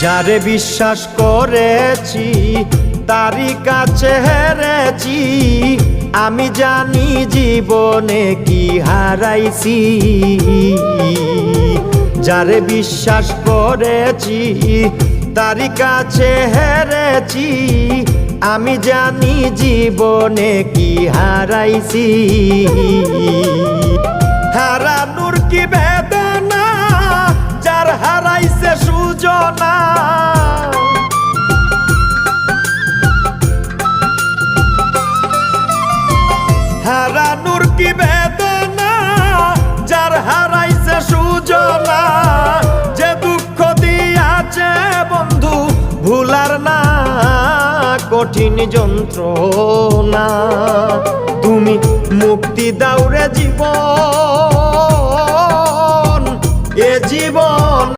যারে বিশ্বাস করেছি তারই কাছে হেরেছি, আমি জানি জীবনে কি হারাইছি। যারে বিশ্বাস করেছি তারই কাছে হেরেছি, আমি জানি জীবনে কি হারাইছি। হারানোর কি বেদনা যার হারাইছে সুজনা, হারানোর কি বেদনা যার হারাইছে সুজনা। যে দুঃখ দিয়াছে বন্ধু ভুলার না কঠিন যন্ত্রণা, তুমি মুক্তি দাও রে জীবন, এ জীবন